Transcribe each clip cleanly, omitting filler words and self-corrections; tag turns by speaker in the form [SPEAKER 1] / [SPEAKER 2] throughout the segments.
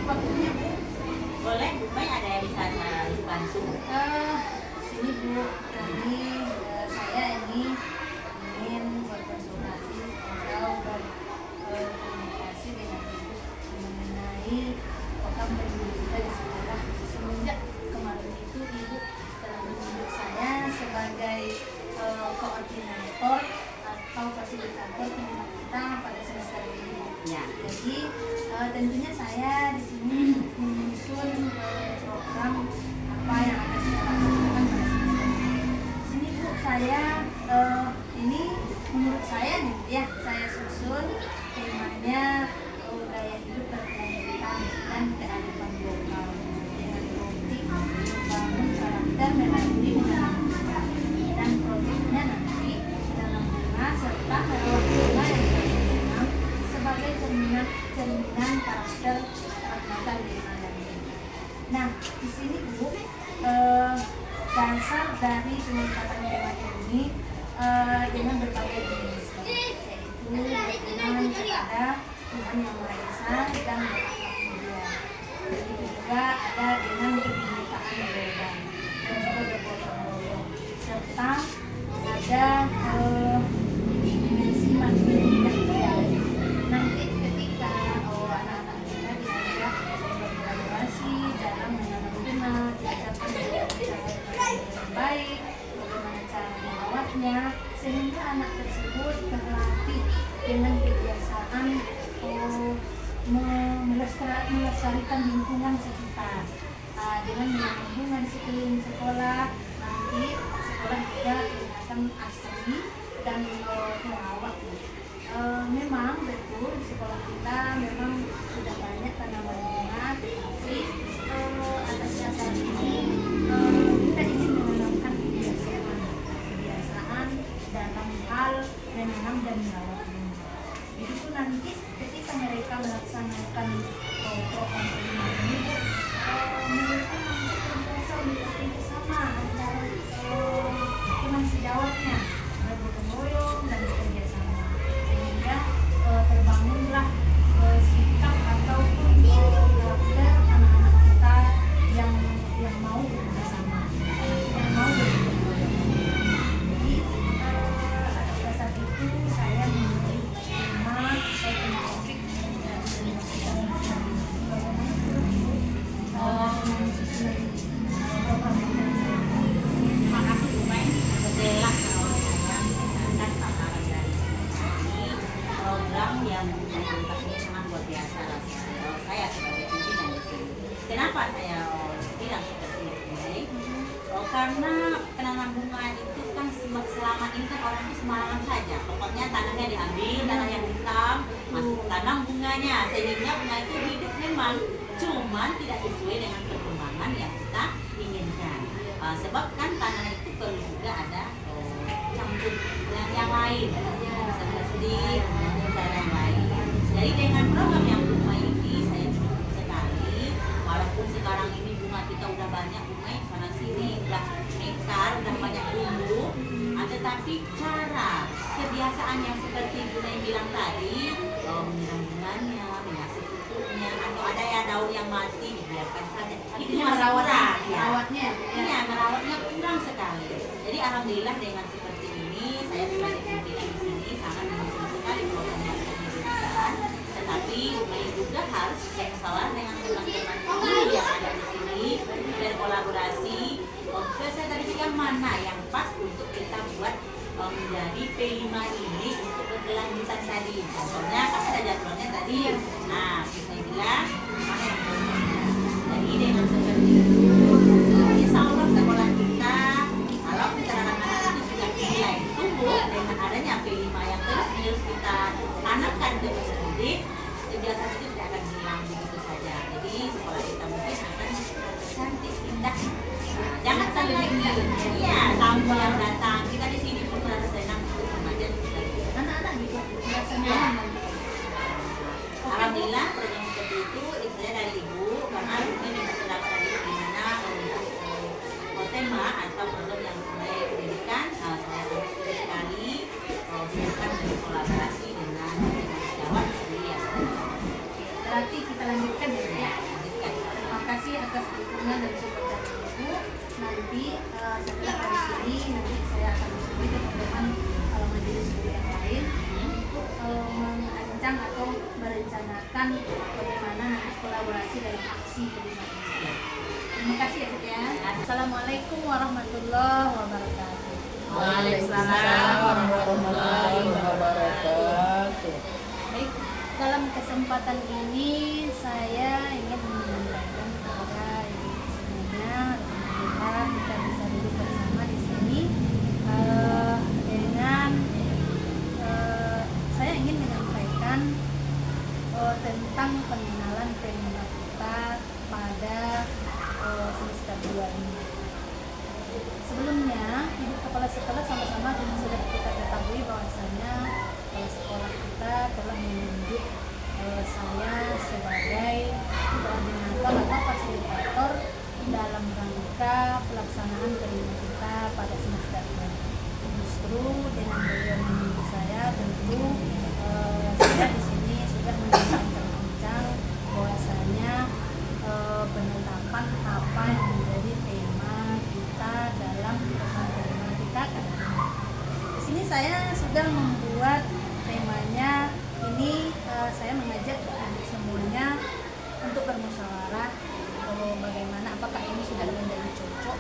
[SPEAKER 1] waktunya Bu.
[SPEAKER 2] Boleh, Bu Mai ada yang bisa saya bantu?
[SPEAKER 1] Sini Bu, jadi saya ini ingin berkonsultasi atau berkomunikasi dengan Ibu mengenai program pendidikan di sekolah. Semenjak kemarin itu Ibu telah menunjuk saya sebagai koordinator atau fasilitator pendidikan kita pada semester ini.
[SPEAKER 2] Ya.
[SPEAKER 1] Jadi tentunya saya di sini menyusun program apa yang akan saya laksanakan pada semester ini. Di sini Bu, saya ini menurut saya nih ya, saya susun temanya gaya hidup berkelanjutan dan kearifan lokal dengan topik membangun karakter melalui menanam dan proyeknya nanti dalam bunga serta merawat bunga yang berkembang sebagai cerminan karakter natal di Madani. Nah, di sini Bu, dasar dari peningkatan tema ini dengan berbagai dimensi, yaitu berkenan kepada Tuhan Yang Maha Esa dan berakhlak mulia. Begitu juga ada dengan kebinekaan global dan juga bergotong royong, serta ada dimensi mandiri dan budaya. Nanti ketika anak-anak kita diajak berkolaborasi dalam menanam bunga, diajarkan cara yang baik, bagaimana cara merawatnya, sehingga anak tersebut terlatih dengan kebiasaan melestarikan lingkungan sekitar dengan menanam bunga di sekeliling sekolah. Nanti sekolah juga kelihatan asri dan terawat. Memang betul di sekolah kita memang sudah banyak tanaman bunga, tetapi atas dasar ini kita ingin menanamkan kebiasaan dalam hal menanam dan merawat bunga. Begitu nanti ketika mereka melaksanakan program ini, mereka nanti terbiasa bekerja sama antara teman sejawatnya, bergotong royong dan bekerja sama, sehingga terbangunlah sikap ataupun karakter anak-anak kita yang mau bekerja sama, yang mau bergotong royong. Jadi atas dasar itu saya memilih tema topik
[SPEAKER 2] Terima kasih Bu Mai. Jelas kalau saya mendengarkan paparan dari ini program yang mengangkat ini sangat luar biasa rasanya. Saya sebagai pimpinan di sini. Kenapa saya bilang seperti itu, Bu Mai? Karena penanam bunga itu kan selama ini kan orang itu sembarangan saja. Pokoknya tanahnya diambil, tanah yang hitam, masuk tanam bunganya, sehingga bunga itu hidup memang, cuman tidak sesuai dengan perkembangan yang kita inginkan. Sebab kan tanah itu perlu juga ada campur dengan yang lain, seperti cara yang lain. Jadi dengan program yang bunga ini saya cukup sekali, walaupun sekarang ini bunga kita udah banyak, bunga sana sini udah mekar, udah banyak tumbuh, tetapi cara kebiasaan yang seperti Bu Mai bilang tadi, menyiram bunganya, mengasih pupuknya, atau ada ya daun yang mati dibiarkan saja, itu masih kurang ya.
[SPEAKER 1] Merawatnya
[SPEAKER 2] Iya, merawatnya kurang sekali. Jadi alhamdulillah dengan seperti ini saya sebagai pimpinan di sini sangat mendukung sekali program yang diberikan. Tetapi Bu Mai juga harus salah dengan teman-teman guru yang ada di sini berkolaborasi. Saya tadi bilang mana yang pas untuk kita buat menjadi P5 ini untuk berkelanjutan tadi. Contohnya kan ada jadwalnya tadi. Nah, saya bilang mana yang jadi dengan seperti itu, insya Allah sekolah kita kalau kita anak-anak itu sudah mulai tumbuh dengan adanya P5 yang terus kita tanamkan ke murid, kebiasaan itu tidak akan hilang begitu saja. Jadi sekolah kita mungkin akan cantik, indah. Jangan sampai iya tamu yang datang kita di sini pun merasa senang untuk remaja
[SPEAKER 1] anak-anak juga merasa nyaman.
[SPEAKER 2] Alhamdulillah program seperti itu saya dari Ibu karena mungkin kita sudah tadi gimana untuk tema atau program yang mulai pendidikan saya terus sekali saya akan berkolaborasi dengan Jawa. Berarti
[SPEAKER 1] kita lanjutkan ya. menyampaikan bagaimana nanti kolaborasi dalam aksi P5 ini. Terima kasih ya Bu ya. Assalamualaikum warahmatullahi wabarakatuh.
[SPEAKER 2] Waalaikumsalam warahmatullahi wabarakatuh.
[SPEAKER 1] Baik, dalam kesempatan ini saya ingin menyampaikan kepada ibu semuanya, alhamdulillah kita bisa duduk bersama di sini dengan saya ingin menyampaikan tentang pengenalan P5 kita pada semester 2 ini. Sebelumnya, Ibu Kepala Sekolah sama-sama sudah kita ketahui bahwasanya kepala sekolah kita telah menunjuk saya sebagai koordinator atau fasilitator dalam rangka pelaksanaan P5 kita pada semester 2. Justru dengan beliau menunjuk saya, tentu saya di sini sudah membincang-bincang bahwasanya penetapan apa yang menjadi tema kita dalam P5 kita kan. Di sini saya sudah membuat temanya. Ini saya mengajak semuanya untuk bermusyawarah bagaimana apakah ini sudah menjadi cocok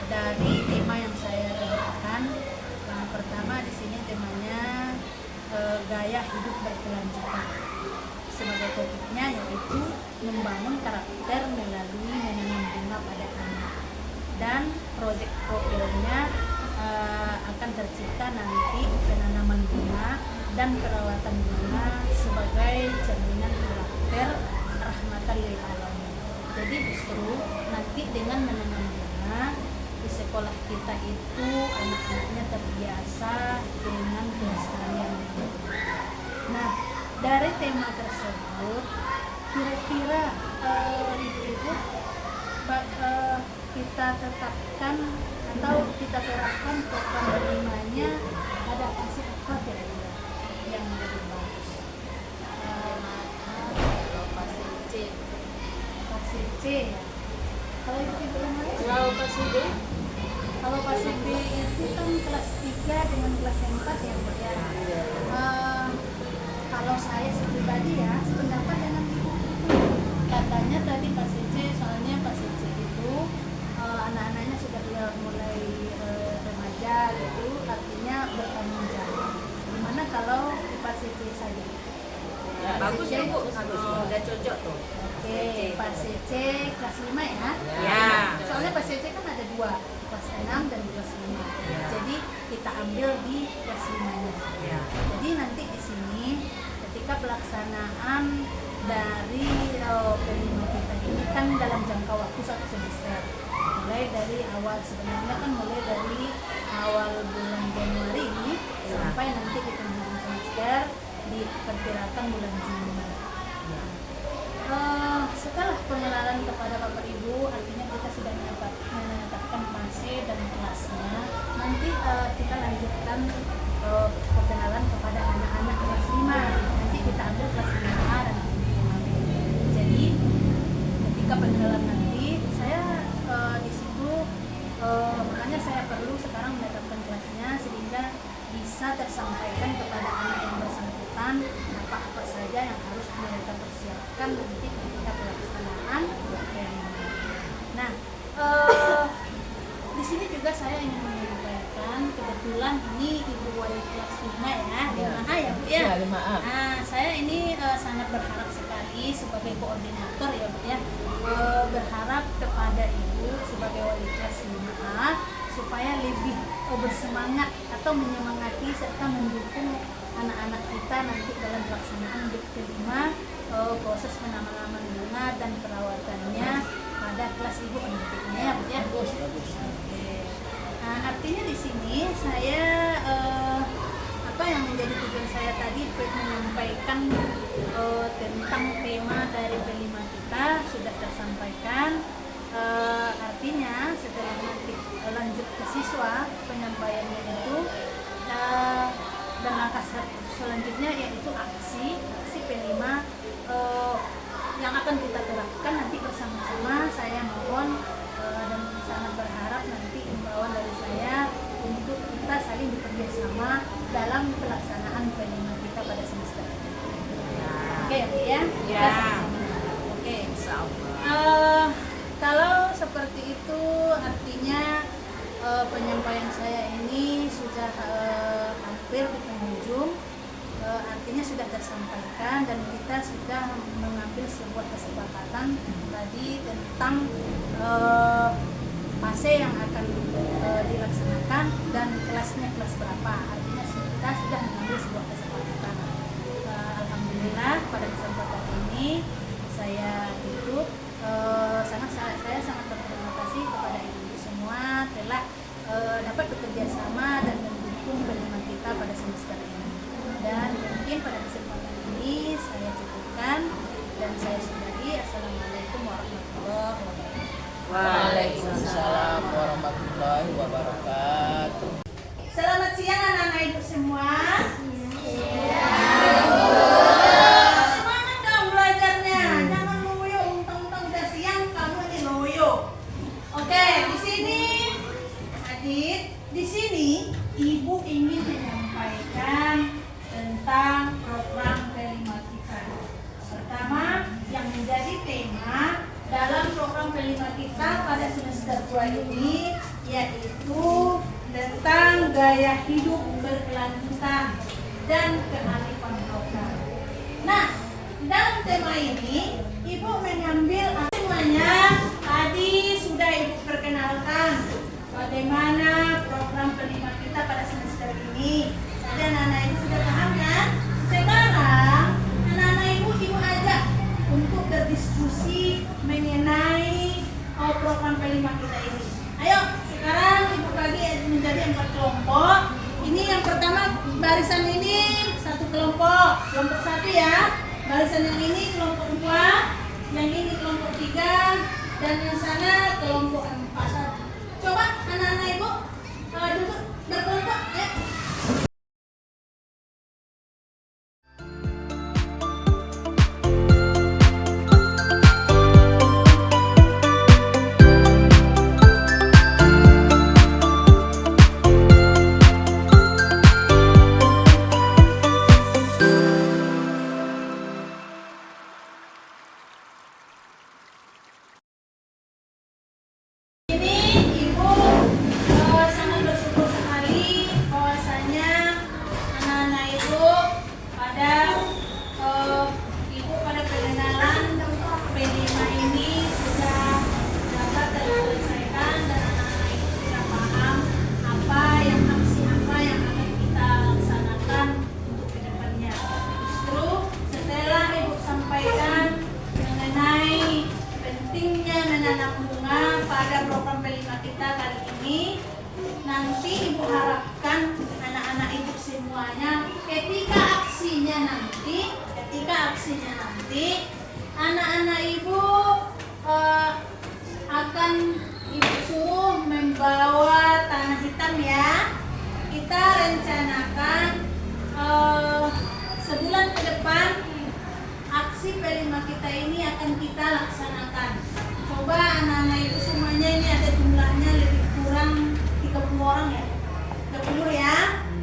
[SPEAKER 1] dari tema yang saya tentukan. Yang pertama di sini temanya gaya hidup berkelanjutan. Sebagai topiknya yaitu membangun karakter melalui menanam bunga pada anak, dan proyek profilnya akan tercipta nanti penanaman bunga dan perawatan bunga sebagai cerminan karakter rahmatan lil alamin. Jadi justru nanti dengan menanam bunga di sekolah kita itu anak-anaknya terbiasa dengan kelestarian lingkungan. Nah, dari tema tersebut kira-kira ibu-ibu kita tetapkan atau kita terapkan program P5-nya ada hasil apa kira-kira yang lebih bagus? Pasif C ya. Kalau ibu-ibu yang lain?
[SPEAKER 2] Kalau pasif B?
[SPEAKER 1] Kalau pasif B itu kan kelas 3 dengan kelas 4 ya Bu ya. Kalau saya pribadi ya sependapat dengan ibu itu, katanya tadi pasif C, soalnya pasif C itu anak-anaknya sudah mulai remaja gitu, artinya bertanggung jawab. Gimana kalau di pasif C saja?
[SPEAKER 2] Ya, bagus ya Bu, bagus. Udah cocok tuh.
[SPEAKER 1] Oke, pasif C kelas 5 ya?
[SPEAKER 2] Ya.
[SPEAKER 1] Soalnya pasif C kan ada 2, kelas 6 dan kelas 5. Jadi kita ambil di kelas 5-nya.
[SPEAKER 2] Ya.
[SPEAKER 1] Jadi nanti di sini ketika pelaksanaan dari P5 kita ini kan dalam jangka waktu 1 semester, mulai dari awal, sebenarnya kan mulai dari awal bulan Januari ini sampai nanti di penghujung semester diperkirakan bulan Juni. Setelah pengenalan kepada Bapak Ibu, artinya kita sudah menetapkan fase dan kelasnya. Nanti kita lanjutkan perkenalan kepada anak-anak kelas 5. Nanti kita ambil kelas 5A dan 5B. Jadi ketika pengenalan nanti saya di situ makanya saya perlu sekarang menetapkan kelasnya sehingga bisa tersampaikan kepada anak yang bersangkutan apa-apa saja yang harus mereka persiapkan nanti ketika pelaksanaan P5. Nah, di sini juga saya ingin menyampaikan, kebetulan ini Ibu Wali kelas 5 ya, 5A ya Bu ya?
[SPEAKER 3] 5A.
[SPEAKER 1] Nah, saya ini sangat berharap sekali sebagai koordinator ya Bu ya, berharap kepada Ibu sebagai wali kelas 5A supaya lebih bersemangat atau menyemangati serta mendukung anak-anak kita nanti dalam pelaksanaan P5 proses penanaman bunga dan perawatannya pada kelas Ibu pendidikannya ya Bu ya?
[SPEAKER 3] Bagus.
[SPEAKER 1] Oke. Nah, artinya di sini saya apa yang menjadi tujuan saya tadi menyampaikan tentang tema dari P5 kita sudah tersampaikan. Artinya setelah nanti lanjut ke siswa penyampaiannya itu dan langkah selanjutnya yaitu aksi P5 yang akan kita terapkan nanti bersama-sama. Saya mohon dan sangat berharap nanti imbauan dari saya untuk kita saling bekerja sama dalam pelaksanaan P5 kita pada semester ini. Oke ya Bu ya?
[SPEAKER 2] Ya.
[SPEAKER 1] Kita sama-sama. Oke.
[SPEAKER 2] Insya Allah.
[SPEAKER 1] Kalau seperti itu artinya penyampaian saya ini sudah hampir di penghujung. Artinya sudah tersampaikan dan kita sudah mengambil sebuah kesepakatan tadi tentang fase yang akan dilaksanakan dan kelasnya kelas berapa. Artinya kita sudah mengambil sebuah kesepakatan. Alhamdulillah pada kesempatan ini saya tutup. Saya sangat berterima kasih kepada ibu-ibu semua telah dapat bekerja sama dan mendukung penerimaan kita pada semester ini. Dan mungkin pada kesempatan ini saya cukupkan dan saya sudahi. Assalamualaikum warahmatullahi wabarakatuh.
[SPEAKER 3] Waalaikumsalam warahmatullahi wabarakatuh.
[SPEAKER 1] Selamat siang anak-anak ibu semua. Semangat dong belajarnya. Jangan loyo, untung-untung udah siang kamu ini loyo. Oke, di sini Adit, di sini ibu ingin menyampaikan tentang program P5 kita. Pertama, yang menjadi tema dalam program P5 kita pada semester 2 ini yaitu tentang gaya hidup berkelanjutan dan kearifan lokal. Nah, dalam tema ini ibu mengambil semuanya tadi sudah ibu perkenalkan bagaimana program P5 kita pada semester ini. Tadi anak-anak ibu sudah paham kan? Sekarang anak-anak ibu ajak untuk berdiskusi mengenai program P5 kita ini. Ayo, sekarang ibu bagi menjadi 4 kelompok. Ini yang pertama barisan ini satu kelompok 1 ya. Barisan yang ini kelompok 2, yang ini kelompok 3, dan yang sana kelompok 4. Coba anak-anak ibu duduk berkelompok ya. Sangat bersyukur sekali bahwasanya anak-anak ibu pada pengenalan P5 ini sudah dapat terselesaikan dan anak-anak ibu sudah paham aksi apa yang akan kita laksanakan untuk kedepannya. Justru setelah ibu sampaikan mengenai pentingnya menanam bunga pada program P5 kita kali ini, nanti ibu harapkan anak-anak ibu semuanya ketika aksinya nanti anak-anak ibu akan ibu suruh membawa tanah hitam ya. Kita rencanakan sebulan ke depan aksi P5 kita ini akan kita laksanakan. Coba anak-anak ibu semuanya, ini ada jumlahnya lebih kurang 30 orang ya. 30 ya.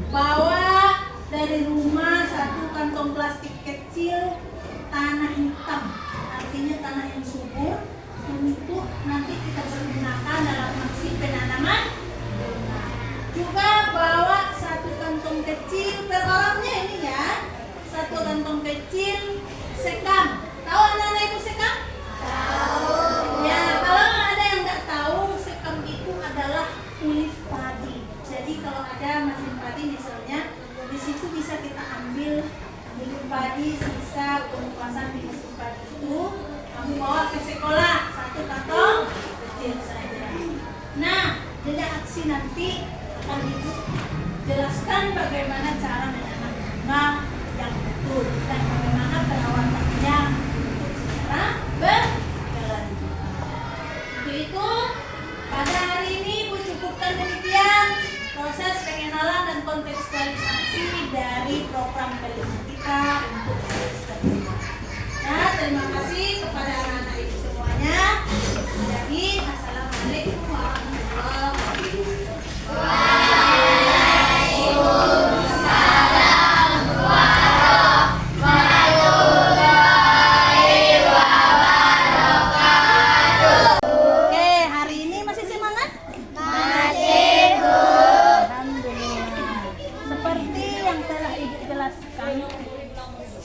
[SPEAKER 1] Bawa dari rumah 1 kantong plastik kecil tanah hitam. Artinya tanah yang subur untuk nanti kita pergunakan dalam aksi penanaman bunga. Juga bawa 1 kantong kecil per orangnya ini ya. 1 kantong kecil sekam. Tahu anak-anak ibu sekam? Tahu. Ya, kalau ada yang nggak tahu, sekam itu adalah kulit padi. Jadi kalau ada mesin padi misalnya, di situ bisa kita ambil kulit padi, sisa pengupasan di mesin padi itu, kamu bawa ke sekolah 1 kantong kecil saja. Nah, jadi aksi nanti akan ibu jelaskan bagaimana cara menanam bunga yang betul dan bagaimana perawatannya untuk secara berkelanjutan. Untuk itu pada hari ini ibu cukupkan demikian proses pengenalan dan kontekstualisasi dari program P5 kita untuk semester ini. Nah, terima kasih kepada anak-anak ibu semuanya. Jadi, assalamualaikum warahmatullahi wabarakatuh.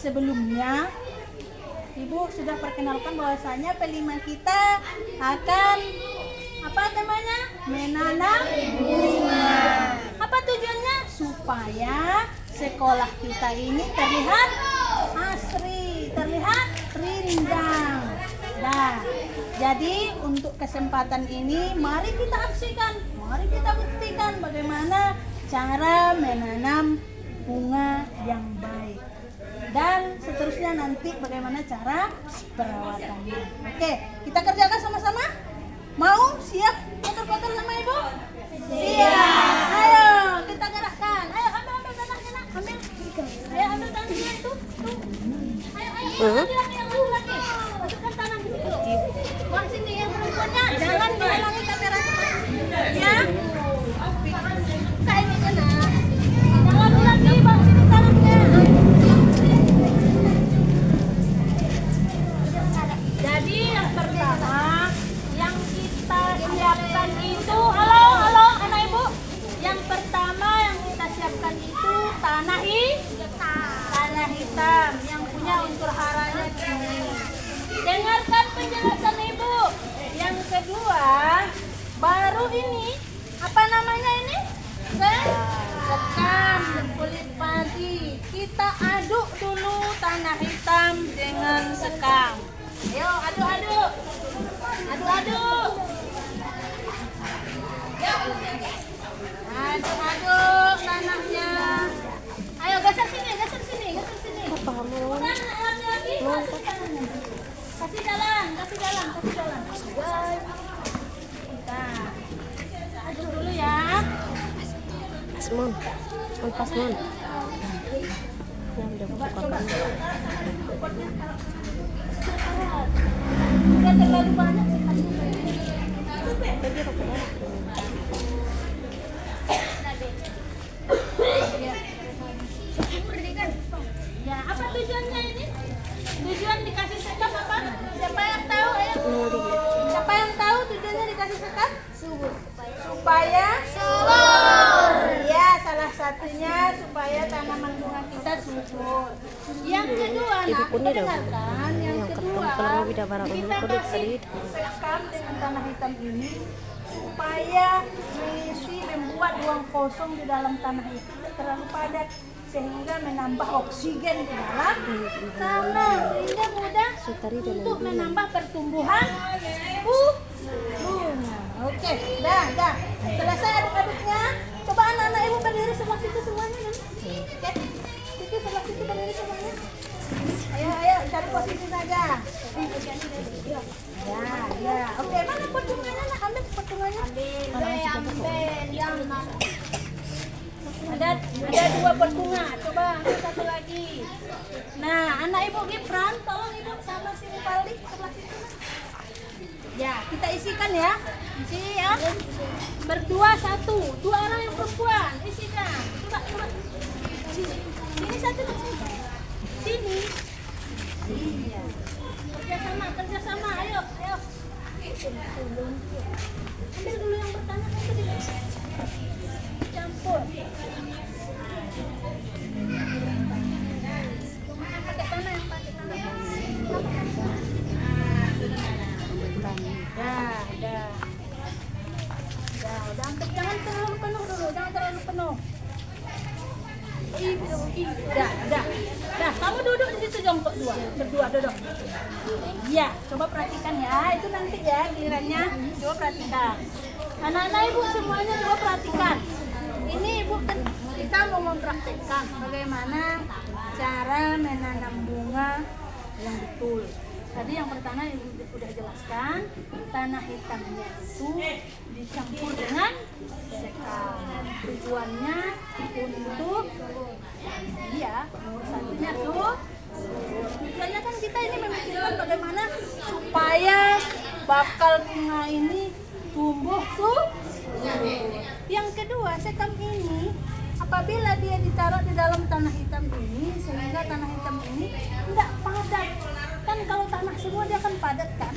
[SPEAKER 1] Sebelumnya Ibu sudah perkenalkan bahwasanya P5 kita akan apa temanya? Menanam bunga. Apa tujuannya? Supaya sekolah kita ini terlihat asri, terlihat rindang. Nah, jadi untuk kesempatan ini mari kita aksikan, mari kita buktikan bagaimana cara menanam bunga yang baik. Dan seterusnya nanti bagaimana cara perawatannya. Oke, kita kerjakan sama-sama? Mau? Siap? Potong-potong sama Ibu? Siap. Ayo, kita gerakkan. Ayo, ambil tanahnya, nak. Ambil. Ayo, ambil tanahnya itu. Tuh. Ayo, laki-laki yang laki-laki. Masukkan tanah di situ. Wah, sini yang perempuannya. Jangan dihalangi kameranya. Ya. Kayak ini kan, nak. Jangan lagi, bang. Sini tanahnya. Jadi yang pertama yang kita siapkan itu, halo anak ibu. Yang pertama yang kita siapkan itu tanah hitam yang punya unsur haranya tinggi. Dengarkan penjelasan ibu. Yang kedua, baru ini apa namanya ini? Sekam kulit padi. Kita aduk dulu tanah hitam dengan sekam. Ayo aduk-aduk. Aduk-aduk. Aduk-aduk tanahnya. Ayo geser sini. Apa kamu? Lagi. Kasih jalan. Nah, aduk dulu ya.
[SPEAKER 4] Pasmon. Ya udah buka.
[SPEAKER 1] Udah terlalu banyak sekali. Ya, apa tujuannya ini? Tujuan dikasih sekam apa? Siapa yang tahu? Ayo. Siapa yang tahu tujuannya dikasih sekam? Supaya subur. Ya, salah satunya supaya tanaman bunga kita subur. Yang kedua, nak, kita dengarkan. Yang kedua, kita kasih sekam dengan tanah hitam ini supaya membuat ruang kosong di dalam tanah itu tidak terlalu padat, sehingga menambah oksigen ke dalam tanah, sehingga mudah untuk menambah pertumbuhan bunga. Oke, dah. Selesai aduk-aduknya. Coba anak-anak ibu berdiri sebelah situ semuanya. Oke, situ sebelah situ berdiri semuanya. Ayo, cari posisi saja. Ya. Oke, mana pot bunganya? Nak ambil pot bunganya. Ada 2 pot bunga. Coba ambil satu lagi. Nah, anak ibu Gibran, tolong ibu sama si Mupaldi sebelah situ. Ya, kita isikan ya. Isi ya. Berdua satu. 2 orang yang perempuan. Isikan. Coba. Sini satu. Sini. Iya. Kerjasama. Ayo. Ambil dulu yang pertama itu di campur. Yang pakai tanah. Dah. Jangan terlalu penuh dulu, Dah, kamu duduk di situ jongkok berdua duduk. Iya, coba perhatikan ya, itu nanti ya gilirannya. Coba perhatikan. Anak-anak ibu semuanya coba perhatikan. Ini ibu kita mau mempraktekkan bagaimana cara menanam bunga yang betul. Tadi yang pertama ibu sudah jelaskan, tanah hitamnya itu dicampur dengan sekam. Tujuannya untuk nomor satunya tuh tujuannya kan kita ini memikirkan bagaimana supaya bakal bunga ini tumbuh subur. Yang kedua, sekam ini apabila dia ditaruh di dalam tanah hitam ini, sehingga tanah hitam ini tidak padat. Kan kalau tanah semua dia akan padat kan.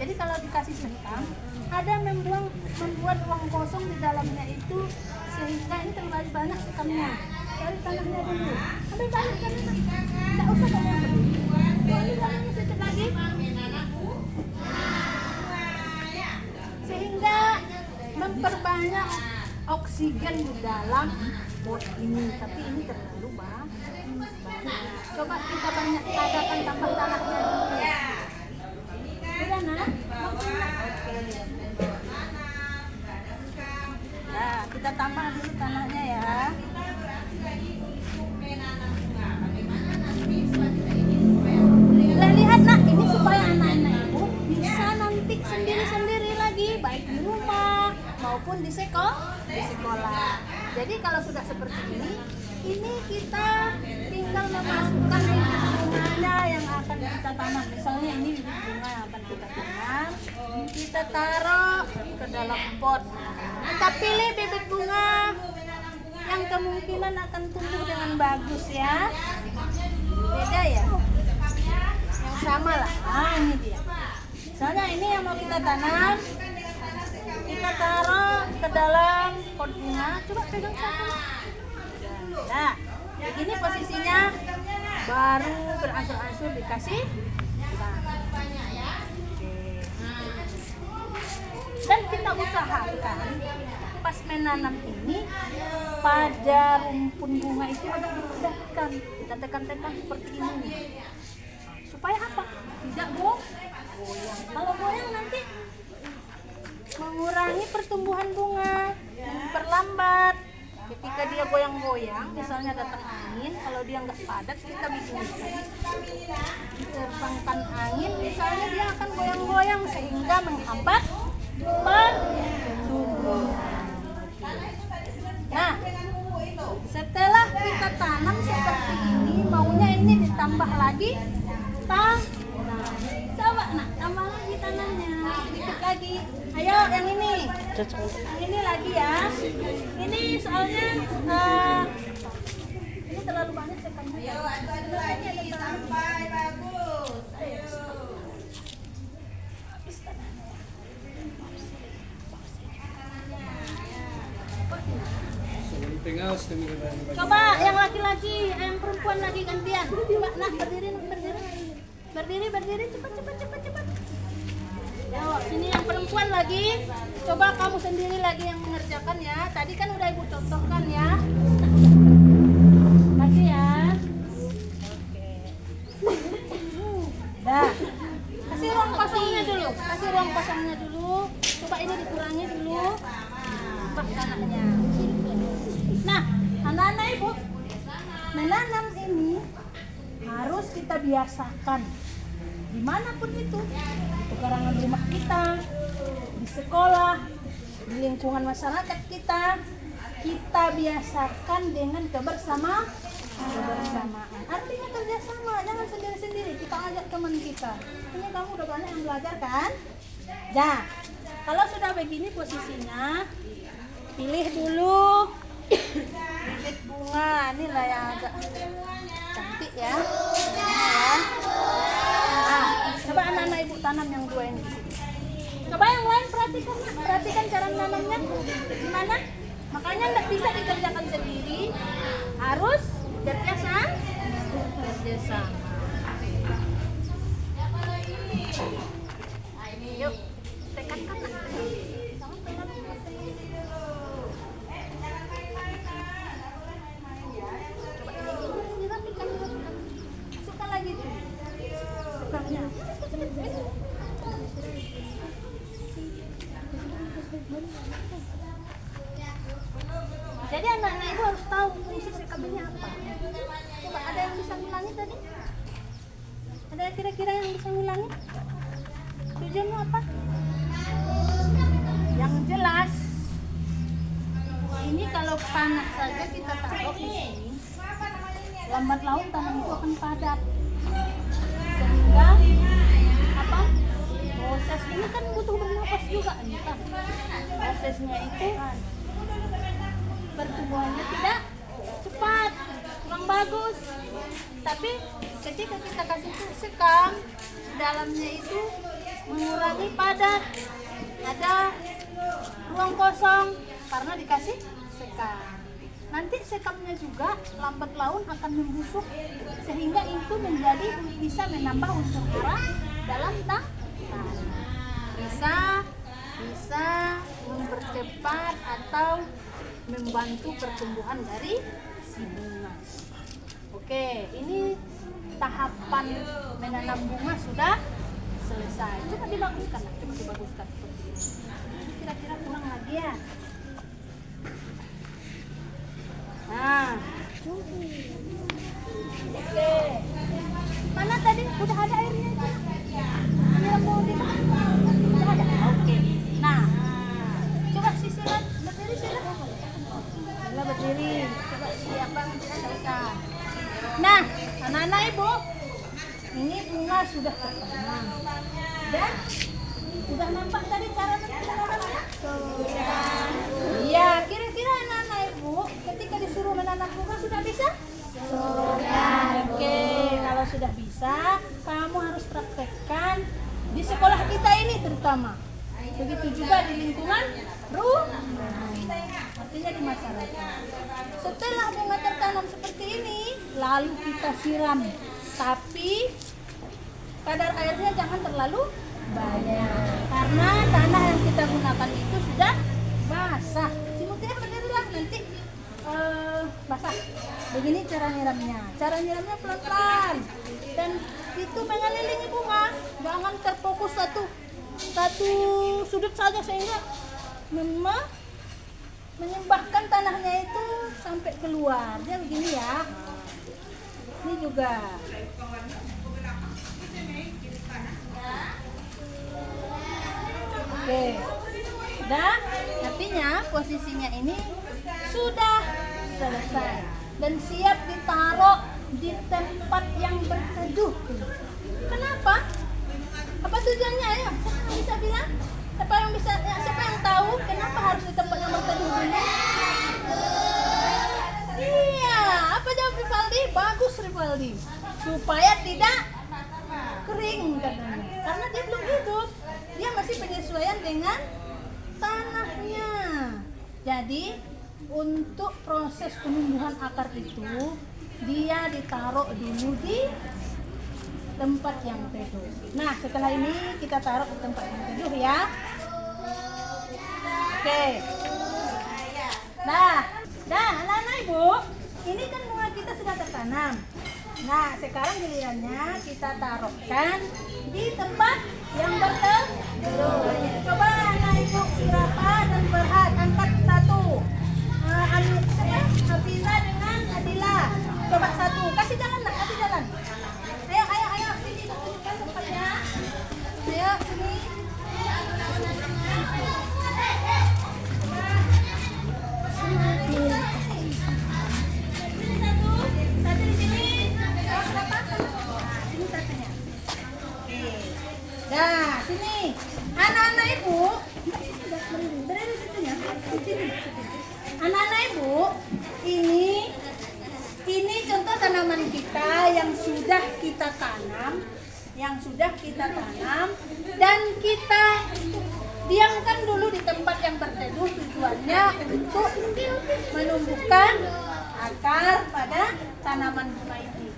[SPEAKER 1] Jadi kalau dikasih sekam, ada membuat ruang kosong di dalamnya itu, sehingga ini terlalu banyak sekamnya. Cari tanahnya dulu. Ambil balik kan? Nggak usah kamu berdiri. Ini tangannya sedikit lagi. Sehingga memperbanyak oksigen di dalam pot ini. Tapi ini terlalu banyak. Coba kita banyak adakan tambah tanahnya dulu. Udah nak? Nah, kita tambah dulu tanahnya ya. Nah, lihat nak, ini supaya anak-anak itu bisa nanti sendiri-sendiri lagi, baik di rumah maupun di sekolah. Jadi kalau sudah seperti ini kita tinggal memasukkan bunganya yang akan kita tanam. Misalnya ini bibit bunga yang akan kita tanam, kita taruh ke dalam pot. Kita pilih bibit bunga yang kemungkinan akan tumbuh dengan bagus ya. Beda ya? Yang sama lah. Nah ini dia. Misalnya ini yang mau kita tanam, kita taruh ke dalam pot bunga. Coba pegang satu. Nah, begini posisinya, baru berangsur-angsur dikasih. Dan kita usahakan pas menanam ini pada rumpun bunga itu agak dipedahkan, kita tekan-tekan seperti ini. Supaya apa? Tidak goyang. Kalau goyang nanti mengurangi pertumbuhan bunga, memperlambat. Ketika dia goyang-goyang, misalnya datang angin, kalau dia nggak padat, kita bikin diterbangkan angin, misalnya dia akan goyang-goyang sehingga menghambat pertumbuhan. Nah, setelah kita tanam seperti ini, maunya ini ditambah lagi tanah. Coba nak, tambah lagi tanahnya, sedikit lagi. Ayo, yang ini. Yang ini lagi ya. Ini soalnya ini terlalu banyak sekannya. Ayo, adu lagi sampai bagus. Ayo. Coba yang laki-laki, yang perempuan lagi gantian. Coba nak berdiri, cepat. Yo, sini yang perempuan lagi. Coba kamu sendiri lagi yang mengerjakan ya. Tadi kan udah ibu contohkan ya. Lagi ya. Oke. Dah. Kasih ruang kosongnya dulu. Coba ini dikurangi dulu. Tambah tanahnya. Nah, anak-anak ibu, menanam ini harus kita biasakan dimanapun itu, di pekarangan rumah kita, di sekolah, di lingkungan masyarakat kita biasakan dengan kebersamaan. Artinya kerjasama, jangan sendiri-sendiri. Kita ajak teman kita. Ini kamu udah banyak yang belajar kan? Nah, kalau sudah begini posisinya, pilih dulu bibit bunga. Inilah yang agak cantik ya. Nah, coba anak-anak ibu tanam yang dua ini. Coba yang lain perhatikan cara menanamnya gimana. Makanya nggak bisa dikerjakan sendiri, harus kerjasama. Yuk, tekankan. Masukkan lagi tuh. Sukanya. Jadi anak-anak itu harus tahu fungsi sekabinnya apa. Coba ada yang bisa ngulangi tadi? Ada kira-kira yang bisa ngulangi? Tujuannya apa? Yang jelas, ini kalau panas saja kita taruh di sini, lambat laun tanah itu akan padat. Sehingga apa? Proses ini kan butuh bernapas juga, kan? Prosesnya itu pertumbuhannya tidak cepat, kurang bagus. Tapi ketika kita kasih sekam, dalamnya itu mengurangi padat, ada ruang kosong karena dikasih sekam. nanti sekapnya juga lambat laun akan membusuk sehingga itu menjadi bisa menambah unsur hara dalam tanah. Bisa mempercepat atau membantu pertumbuhan dari si bunga. Oke, ini tahapan menanam bunga sudah selesai. Coba dibaguskan, seperti ini. Kira-kira kurang lagi ya. Nah, oke. Mana tadi? Udah ada airnya itu? Ini mau dimakan? Udah ada? Oke. Nah, coba sisiran, berdiri sila. Sila berdiri. Coba siapkan selesai. Nah, anak-anak ibu, ini bunga sudah tertanam. Dan sudah nampak tadi cara menanamnya? Sudah. Iya, kira-kira anak-anak ibu ketika disuruh menanam bunga sudah bisa? Sudah. Oke, kalau sudah bisa, kamu harus praktekkan di sekolah kita ini terutama. Begitu juga di lingkungan rumah. Artinya di masyarakat. Setelah bunga tertanam seperti ini, lalu kita siram. Tapi kadar airnya jangan terlalu banyak. Karena tanah yang kita gunakan itu sudah basah. Si Mutia berdirilah nanti basah. Begini cara nyiramnya. Cara nyiramnya pelan-pelan. Dan itu mengelilingi bunga. Jangan terfokus satu sudut saja sehingga menyembahkan tanahnya itu sampai keluar. Dia begini ya. Ini juga. Oke. Sudah, artinya posisinya ini sudah selesai dan siap ditaruh di tempat yang berteduh. Kenapa? Apa tujuannya ya? Siapa yang bisa bilang? Siapa yang tahu kenapa harus di tempat yang berteduh dulu? Iya, apa jawab Rivaldi? Bagus Rivaldi. Supaya tidak kering katanya. Karena dia belum hidup. Dia masih penyesuaian dengan tanahnya. Jadi untuk proses penumbuhan akar itu dia ditaruh dulu di tempat yang teduh. Nah, setelah ini kita taruh di tempat yang teduh ya. Oke. Nah, anak-anak ibu, ini kan bunga kita sudah tertanam. Nah, sekarang gilirannya kita taruhkan di tempat yang berteduh. Coba anak ibu Rafa dan Berhat angkat satu. Hafiza dengan Adila. Coba satu. Kasih jalan nak, kasih jalan. Ayo, sini tunjukkan tempatnya. Ayo sini. Satu di sini. Berapa? Ini satunya. Oke. Nah, sini. Anak-anak ibu. Berdiri situ ya. Di sini. Anak-anak ibu, ini contoh tanaman kita yang sudah kita tanam, dan kita diamkan dulu di tempat yang berteduh. Tujuannya untuk menumbuhkan akar pada tanaman bunga ini.